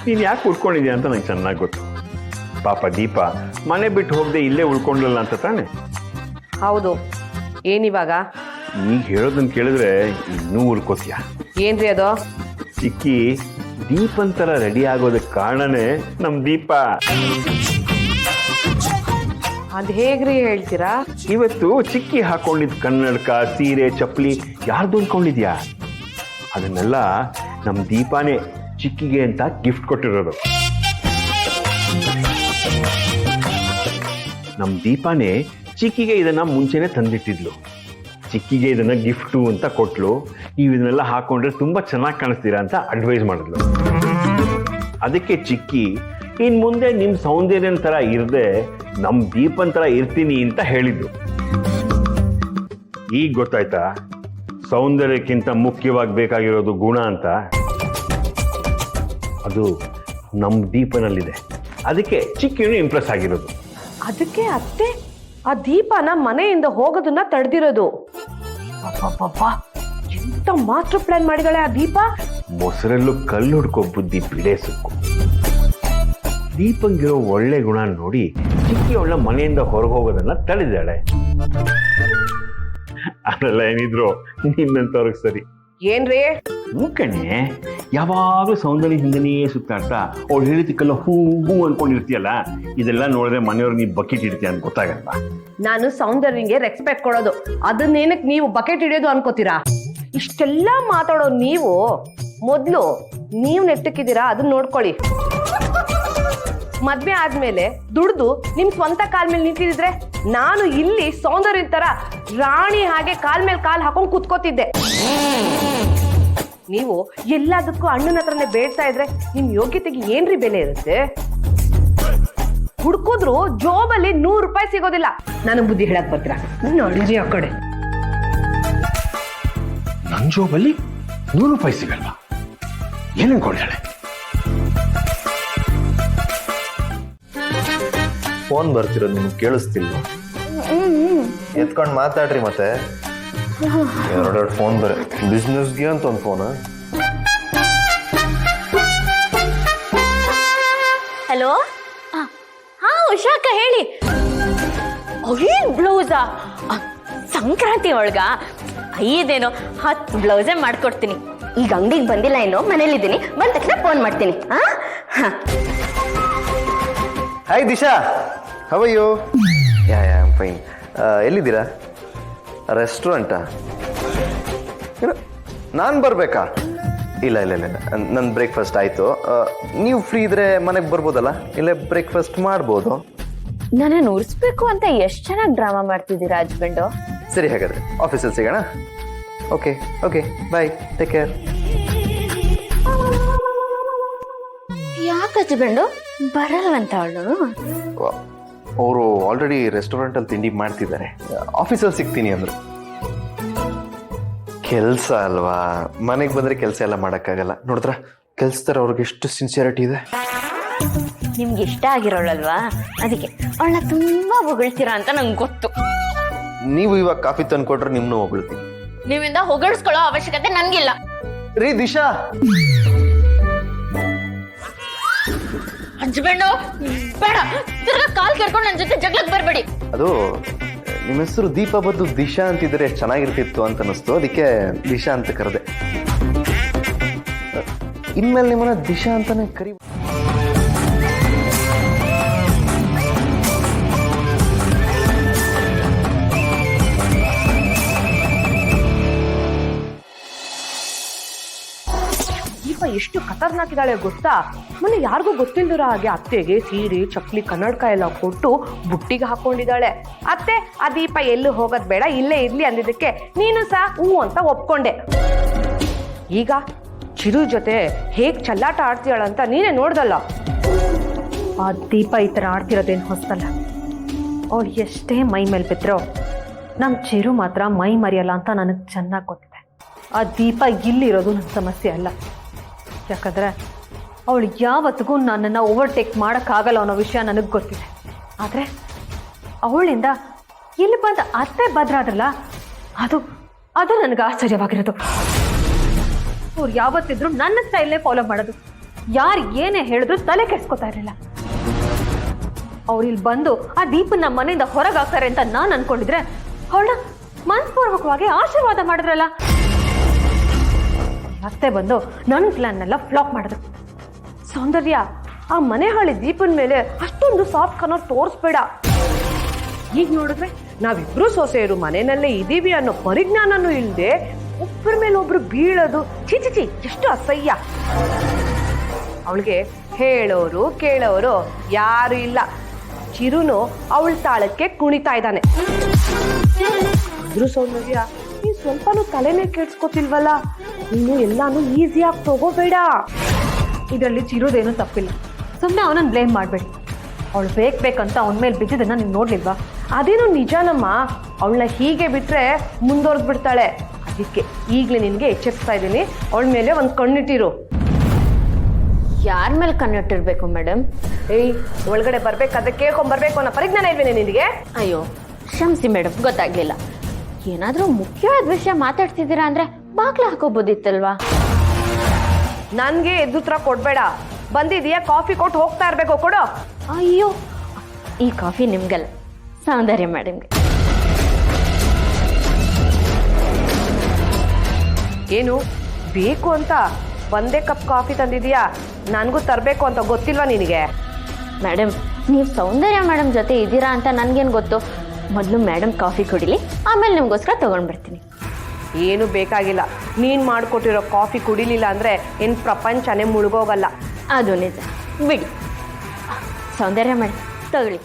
ನೀನು ಯಾಕೆ ಉಳ್ಕೊಂಡಿದ್ಯಾ ಅಂತ ನಂಗೆ ಚೆನ್ನಾಗಿ ಗೊತ್ತು. ಪಾಪ ದೀಪ ಮನೆ ಬಿಟ್ಟು ಹೋಗದೆ ಇಲ್ಲೇ ಉಳ್ಕೊಂಡಲ್ಲ ಅಂತ ತಾನೆ. ಹೌದು. ಏನಿವಾಗ? ಈಗ ಹೇಳೋದನ್ನ ಕೇಳಿದ್ರೆ ಇನ್ನೂ ಉಳ್ಕೋತೀಯ. ಏನ್ರಿ ಅದು? ಚಿಕ್ಕಿ ದೀಪನ್ ಥರ ರೆಡಿ ಆಗೋದಕ್ಕೆ ಕಾರಣನೇ ನಮ್ಮ ದೀಪ. ಅದ್ ಹೇಗ್ರಿ ಹೇಳ್ತೀರಾ? ಇವತ್ತು ಚಿಕ್ಕಿ ಹಾಕೊಂಡಿದ್ ಕನ್ನಡಕ, ಸೀರೆ, ಚಪ್ಪಲಿ ಯಾರ್ದು ಅಂದ್ಕೊಂಡಿದ್ಯಾ? ಅದನ್ನೆಲ್ಲ ನಮ್ಮ ದೀಪಾನೇ ಚಿಕ್ಕಿಗೆ ಅಂತ ಗಿಫ್ಟ್ ಕೊಟ್ಟಿರೋದು. ನಮ್ಮ ದೀಪಾನೇ ಚಿಕ್ಕಿಗೆ ಇದನ್ನ ಮುಂಚೆನೆ ತಂದಿಟ್ಟಿದ್ಲು. ಚಿಕ್ಕಿಗೆ ಇದನ್ನ ಗಿಫ್ಟು ಅಂತ ಕೊಟ್ಲು. ನೀವು ಇದನ್ನೆಲ್ಲ ಹಾಕೊಂಡ್ರೆ ತುಂಬಾ ಚೆನ್ನಾಗಿ ಕಾಣಿಸ್ತೀರಾ ಅಂತ ಅಡ್ವೈಸ್ ಮಾಡಿದ್ಲು. ಅದಕ್ಕೆ ಚಿಕ್ಕಿ ಇನ್ ಮುಂದೆ ನಿಮ್ ಸೌಂದರ್ಯನ ತರ ಇರದೆ ನಮ್ ದೀಪನ್ ತರ ಇರ್ತೀನಿ ಅಂತ ಹೇಳಿದ್ದು. ಈಗ ಗೊತ್ತಾಯ್ತಾ ಸೌಂದರ್ಯಕ್ಕಿಂತ ಮುಖ್ಯವಾಗಿ ಬೇಕಾಗಿರೋದು ಗುಣ ಅಂತ? ಅದು ನಮ್ ದೀಪನಲ್ಲಿದೆ. ಅದಕ್ಕೆ ಚಿಕ್ಕಿನೂ ಇಂಪ್ರೆಸ್ ಆಗಿರೋದು. ಅದಕ್ಕೆ ಅತ್ತೆ ಆ ದೀಪನ ಮನೆಯಿಂದ ಹೋಗೋದನ್ನ ತಡೆದಿರೋದು. ಎಂತ ಮಾಸ್ಟರ್ ಪ್ಲಾನ್ ಮಾಡಿದಾಳೆ ಆ ದೀಪ. ಮೊಸರಲ್ಲೂ ಕಲ್ಲು ಹುಡ್ಕೋ ಬುದ್ಧಿ ಬಿಡೆ ಸುಕ್ಕು. ದೀಪಂಗಿರೋ ಒಳ್ಳೆ ಗುಣ ನೋಡಿ ಚಿಕ್ಕಿ ಅವಳ ಮನೆಯಿಂದ ಹೊರಗೆ ಹೋಗೋದನ್ನ ತಡೆದಾಳೆ. ಅದೆಲ್ಲ ಏನಿದ್ರು ನಿನ್ನಂತವ್ರಿಗೆ ಸರಿ. ಏನ್ರಿ? ಮೂಕಣೆ ಯಾವಾಗಲೂ ಸೌಂದರ್ಯ ಹಿಂದನೇ ಸುತ್ತಾಡ್ತಾ ಅವ್ಳು ಹೇಳಿದಕ್ಕೆಲ್ಲ ಹೂ ಹೂ ಅನ್ಕೊಂಡಿರ್ತೀಯಲ್ಲ, ಇದೆಲ್ಲ ನೋಡಿದ್ರೆ ಮನೆಯವ್ರು ನೀ ಬಕೆಟ್ ಇಡ್ತೀಯ ಅಂತ ಗೊತ್ತಾಗಲ್ಲ. ನಾನು ಸೌಂದರ್ಯಂಗೆ ರೆಸ್ಪೆಕ್ಟ್ ಕೊಡೋದು, ಅದನ್ನೇನಕ್ಕೆ ನೀವು ಬಕೆಟ್ ಹಿಡಿಯೋದು ಅನ್ಕೋತೀರಾ? ಇಷ್ಟೆಲ್ಲ ಮಾತಾಡೋ ನೀವು ಮೊದ್ಲು ನೀವು ನೆಟ್ಟಕ್ಕಿದ್ದೀರಾ ಅದನ್ನ ನೋಡ್ಕೊಳ್ಳಿ. ಮದ್ವೆ ಆದ್ಮೇಲೆ ದುಡ್ದು ನಿಮ್ ಸ್ವಂತ ಕಾಲ್ ಮೇಲೆ ನಿಂತಿದ್ರೆ ನಾನು ಇಲ್ಲಿ ಸೌಂದರ್ಯ ತರ ರಾಣಿ ಹಾಗೆ ಕಾಲ್ ಮೇಲೆ ಕಾಲ್ ಹಾಕೊಂಡ್ ಕೂತ್ಕೋತಿದ್ದೆ. ನೀವು ಎಲ್ಲದಕ್ಕೂ ಅಣ್ಣನ ಹತ್ರನೇ ಬೇಡ್ತಾ ಇದ್ರೆ ನಿಮ್ ಯೋಗ್ಯತೆಗೆ ಏನ್ರಿ ಬೆಲೆ ಇರುತ್ತೆ? ಹುಡ್ಕುದ್ರು ಜೋಬಲ್ಲಿ 100 ರೂಪಾಯಿ ಸಿಗೋದಿಲ್ಲ. ನನಗ್ ಬುದ್ಧಿ ಹೇಳಕ್ ಬರ್ತೀರಾ? ನೋಡಿರಿ ಆ ಕಡೆ. ನನ್ ಜೋಬಲ್ಲಿ 100 ರೂಪಾಯಿ ಸಿಗಲ್ವಾ? ಏನ್ ಅನ್ಕೊಂಡಾಳೆ? ಫೋನ್ ಬರ್ತಿರೋದು ನಿಮ್ಗೆ ಕೇಳಿಸ್ತಿಲ್ವಾ? ಎತ್ಕೊಂಡು ಮಾತಾಡ್ರಿ. ಮತ್ತೆ ಎರಡೆರಡು ಫೋನ್ ಬಿಸ್ನೆಸ್ಗೆ ಅಂತ ಒಂದು ಫೋನ್. ಹಲೋ. ಹಾ ಉಷಾಕ ಹೇಳಿ. ಬ್ಲೌಸಾ? ಸಂಕ್ರಾಂತಿ ಒಳಗ 5 10 ಬ್ಲೌಸೇ ಮಾಡ್ಕೊಡ್ತೀನಿ. ಈಗ ಅಂಗಡಿಗೆ ಬಂದಿಲ್ಲ, ಏನು ಮನೇಲಿದ್ದೀನಿ. ಬಂದ ತಕ್ಷಣ ಫೋನ್ ಮಾಡ್ತೀನಿ. Hi Disha, how you? Yeah fine. ಎಲ್ಲಿದ್ದೀರಾ? ರೆಸ್ಟೋರೆಂಟಾ? ನಾನು ಬರಬೇಕಾ? ಇಲ್ಲ ಇಲ್ಲ ಇಲ್ಲ, ನನ್ನ ಬ್ರೇಕ್ಫಾಸ್ಟ್ ಆಯಿತು. ನೀವು ಫ್ರೀ ಇದ್ರೆ ಮನೆಗೆ ಬರ್ಬೋದಲ್ಲ? ಇಲ್ಲೇ ಬ್ರೇಕ್ಫಾಸ್ಟ್ ಮಾಡ್ಬೋದು. ನನ್ನನ್ನು ಉರ್ಸ್ಬೇಕು ಅಂತ ಎಷ್ಟು ಚೆನ್ನಾಗಿ ಡ್ರಾಮಾ ಮಾಡ್ತಿದ್ದೀರಾ ಹಸ್ಬೆಂಡು. ಸರಿ, ಹಾಗಾದ್ರೆ ಆಫೀಸಲ್ಲಿ ಸಿಗೋಣ. ಓಕೆ ಓಕೆ, ಬಾಯ್, ಟೇಕ್ ಕೇರ್. ಯಾಕೆ ಹಸ್ಬೆಂಡು ಬರಲ್ವಂತ ಅವಳು? ಅವರು ಆಲ್ರೆಡಿ ರೆಸ್ಟೋರೆಂಟಲ್ಲಿ ತಿಂಡಿ ಮಾಡ್ತಿದ್ದಾರೆ. ಆಫೀಸಲ್ಲಿ ಸಿಗ್ತೀನಿ ಅಂದರು. ಕೆಲಸ ಅಲ್ವಾ, ಮನೆಗೆ ಬಂದರೆ ಕೆಲಸ ಎಲ್ಲ ಮಾಡೋಕ್ಕಾಗಲ್ಲ. ನೋಡಿದ್ರ ಕೆಲ್ಸದಾರ ಅವ್ರಿಗೆ ಎಷ್ಟು ಸಿನ್ಸಿಯರಿಟಿ ಇದೆ. ನಿಮ್ಗೆ ಇಷ್ಟ ಆಗಿರೋಳಲ್ವಾ, ಅದಕ್ಕೆ ಅವಳನ್ನ ತುಂಬಾ ಹೊಗಳ್ತೀರಾ ಅಂತ ನಂಗೆ ಗೊತ್ತು. ನೀವು ಇವಾಗ ಕಾಫಿ ತಂದು ಕೊಟ್ರೆ ನಿಮ್ಮನ್ನು ಹೊಗಳ್ತೀನಿ. ನೀವಿಂದ ಹೊಗಳಿಸ್ಕೊಳ್ಳೋ ಅವಶ್ಯಕತೆ ನನ್ಗಿಲ್ಲ. ರೀ ದಿಶಾ, ಹಸ್ಬೆಂಡು ಬೇಡ, ತಿರ್ಗಾ ಕಾಲ್ ಕೆರ್ಕೊಂಡು ನನ್ನ ಜೊತೆ ಜಗಳಕ್ಕೆ ಬರಬೇಡಿ. ಅದು ನಿಮ್ಮ ಹೆಸರು ದೀಪ ಬದ್ದು ದಿಶಾ ಅಂತಿದ್ರೆ ಚೆನ್ನಾಗಿರ್ತಿತ್ತು ಅಂತ ಅನಿಸ್ತು, ಅದಕ್ಕೆ ದಿಶಾ ಅಂತ ಕರೆದೆ. ಇನ್ಮೇಲೆ ನಿಮ್ಮನ್ನ ದಿಶಾ ಅಂತಾನೆ ಕರಿ. ದೀಪ ಎಷ್ಟು ಖತರ್ನಾಕಿದ್ದಾಳೆ ಗೊತ್ತಾ? ಮೊನ್ನೆ ಯಾರಿಗೂ ಗೊತ್ತಿಲ್ದಿರೋ ಹಾಗೆ ಅತ್ತೆಗೆ ಸೀರೆ, ಚಪ್ಪಲಿ, ಕನ್ನಡಕ ಎಲ್ಲ ಕೊಟ್ಟು ಬುಟ್ಟಿಗೆ ಹಾಕೊಂಡಿದ್ದಾಳೆ. ಅತ್ತೆ ಆ ದೀಪ ಎಲ್ಲೂ ಹೋಗೋದ್ ಬೇಡ, ಇಲ್ಲೇ ಇರ್ಲಿ ಅಂದಿದ್ದಕ್ಕೆ ನೀನು ಸಹ ಹೂ ಅಂತ ಒಪ್ಕೊಂಡೆ. ಈಗ ಚಿರು ಜೊತೆ ಹೇಗ್ ಚಲ್ಲಾಟ ಆಡ್ತೀಯಾಳಂತ ನೀನೇ ನೋಡ್ದಲ್ಲ. ಆ ದೀಪ ಈ ಥರ ಆಡ್ತಿರೋದೇನು ಹೊಸ್ತಲ್ಲ. ಅವಳು ಎಷ್ಟೇ ಮೈ ಮೇಲೆ ಬಿದ್ರೋ ನಮ್ಮ ಚಿರು ಮಾತ್ರ ಮೈ ಮರೆಯಲ್ಲ ಅಂತ ನನಗೆ ಚೆನ್ನಾಗಿ ಗೊತ್ತಿದೆ. ಆ ದೀಪ ಇಲ್ಲಿರೋದು ನನ್ನ ಸಮಸ್ಯೆ ಅಲ್ಲ. ಯಾಕಂದರೆ ಅವಳು ಯಾವತ್ತಿಗೂ ನನ್ನನ್ನು ಓವರ್ಟೇಕ್ ಮಾಡೋಕ್ಕಾಗಲ್ಲ ಅನ್ನೋ ವಿಷಯ ನನಗೆ ಗೊತ್ತಿದೆ. ಆದರೆ ಅವಳಿಂದ ಇಲ್ಲಿ ಬಂದ ಅತ್ತೆ ಬದ್ರಾದ್ರಲ್ಲ, ಅದು ನನಗೆ ಆಶ್ಚರ್ಯವಾಗಿರೋದು. ಅವ್ರು ಯಾವತ್ತಿದ್ರು ನನ್ನ ಸ್ಟೈಲ್ನೇ ಫಾಲೋ ಮಾಡೋದು. ಯಾರು ಏನೇ ಹೇಳಿದ್ರು ತಲೆ ಕೆಡ್ಸ್ಕೊತಾ ಇರಲಿಲ್ಲ. ಅವ್ರು ಇಲ್ಲಿ ಬಂದು ಆ ದೀಪನ ಮನೆಯಿಂದ ಹೊರಗೆ ಹಾಕ್ತಾರೆ ಅಂತ ನಾನು ಅನ್ಕೊಂಡಿದ್ರೆ ಅವಳ ಮನಸ್ಪೂರ್ವಕವಾಗಿ ಆಶೀರ್ವಾದ ಮಾಡಿದ್ರಲ್ಲ. ಮತ್ತೆ ಬಂದು ನನ್ನ ಪ್ಲಾನ್ನೆಲ್ಲ ಫ್ಲಾಪ್ ಮಾಡಿದ್ರು. ಸೌಂದರ್ಯ, ಆ ಮನೆ ಹಾಳಿ ದೀಪನ ಮೇಲೆ ಅಷ್ಟೊಂದು ಸಾಫ್ಟ್ ಕಾರ್ನರ್ ತೋರಿಸ್ಬೇಡ. ಈಗ ನೋಡಿದ್ರೆ ನಾವಿಬ್ರು ಸೊಸೆಯರು ಮನೆಯಲ್ಲೇ ಇದೀವಿ ಅನ್ನೋ ಪರಿಜ್ಞಾನನೂ ಇಲ್ಲದೆ ಒಬ್ಬರ ಮೇಲೆ ಒಬ್ರು ಬೀಳೋದು ಚಿಚಿಚಿ ಎಷ್ಟು ಅಸಹ್ಯ. ಅವಳಿಗೆ ಹೇಳೋರು ಕೇಳೋರು ಯಾರು ಇಲ್ಲ. ಚಿರುನು ಅವಳ ತಾಳಕ್ಕೆ ಕುಣಿತಾ ಇದ್ದಾನೆ. ಆದ್ರೂ ಸೌಂದರ್ಯ, ನೀನ್ ಸ್ವಲ್ಪನೂ ತಲೆನೇ ಕೆಡ್ಸ್ಕೊತಿಲ್ವಲ್ಲ. ನೀನು ಎಲ್ಲಾನು ಈಸಿಯಾಗಿ ತಗೋಬೇಡ. ಇದರಲ್ಲಿ ಚಿರೋದೇನೂ ತಪ್ಪಿಲ್ಲ. ಸುಮ್ಮನೆ ಅವನನ್ನು ಬ್ಲೇಮ್ ಮಾಡಬೇಡಿ. ಅವಳು ಬೇಕಂತ ಅವನ ಮೇಲೆ ಬಿದ್ದಿದ್ದನ್ನ ನೀವು ನೋಡ್ಲಿಲ್ವಾ? ಅದೇನು ನಿಜಾನಮ್ಮ. ಅವಳನ್ನ ಹೀಗೆ ಬಿಟ್ರೆ ಮುಂದುವರೆದು ಬಿಡ್ತಾಳೆ. ಅದಕ್ಕೆ ಈಗಲೇ ನಿನ್ಗೆ ಎಚ್ಚರಿಸ್ತಾ ಇದ್ದೀನಿ, ಅವಳ ಮೇಲೆ ಒಂದು ಕಣ್ಣಿಟ್ಟಿರು. ಯಾರ ಮೇಲೆ ಕಣ್ಣಿಟ್ಟಿರ್ಬೇಕು ಮೇಡಮ್? ಏಯ್, ಒಳಗಡೆ ಬರ್ಬೇಕಾದ್ರೆ ಕೇಳ್ಕೊಂಬರ್ಬೇಕು ಅನ್ನೋ ಪರಿಜ್ಞಾನ ಇಲ್ವೇನೆ ನಿನಗೆ? ಅಯ್ಯೋ ಕ್ಷಮಿಸಿ ಮೇಡಮ್, ಗೊತ್ತಾಗ್ಲಿಲ್ಲ. ಏನಾದ್ರೂ ಮುಖ್ಯವಾದ ವಿಷಯ ಮಾತಾಡ್ತಿದ್ದೀರಾ ಅಂದ್ರೆ ಬಾಗ್ಲ ಹಾಕೋಬೋದಿತ್ತಲ್ವಾ? ನನ್ಗೆ ಎದ್ದುತ್ರ ಕೊಡ್ಬೇಡ. ಬಂದಿದೀಯಾ, ಕಾಫಿ ಕೊಟ್ಟು ಹೋಗ್ತಾ ಇರ್ಬೇಕು, ಕೊಡು. ಅಯ್ಯೋ, ಈ ಕಾಫಿ ನಿಮ್ಗಲ್ಲ, ಸೌಂದರ್ಯ ಮೇಡಮ್ಗೆ. ಏನು ಬೇಕು ಅಂತ ಒಂದೇ ಕಪ್ ಕಾಫಿ ತಂದಿದೀಯಾ? ನನಗೂ ತರಬೇಕು ಅಂತ ಗೊತ್ತಿಲ್ವಾ ನಿನಗೆ? ಮೇಡಮ್, ನೀವು ಸೌಂದರ್ಯ ಮೇಡಮ್ ಜೊತೆ ಇದ್ದೀರಾ ಅಂತ ನನ್ಗೇನು ಗೊತ್ತು? ಮೊದಲು ಮೇಡಮ್ ಕಾಫಿ ಕುಡಿಲಿ, ಆಮೇಲೆ ನಿಮ್ಗೋಸ್ಕರ ತಗೊಂಡ್ಬರ್ತೀನಿ. ಏನು ಬೇಕಾಗಿಲ್ಲ. ನೀನ್ ಮಾಡ್ಕೊಟ್ಟಿರೋ ಕಾಫಿ ಕುಡಿಲಿಲ್ಲ ಅಂದ್ರೆ ಏನ್ ಪ್ರಪಂಚನೇ ಮುಳುಗೋಗಲ್ಲ. ಅದು ನಿಜ, ಬಿಡಿ. ಸೌಂದರ್ಯ ಮೇಡಮ್ ತಗೊಳ್ಳಿ.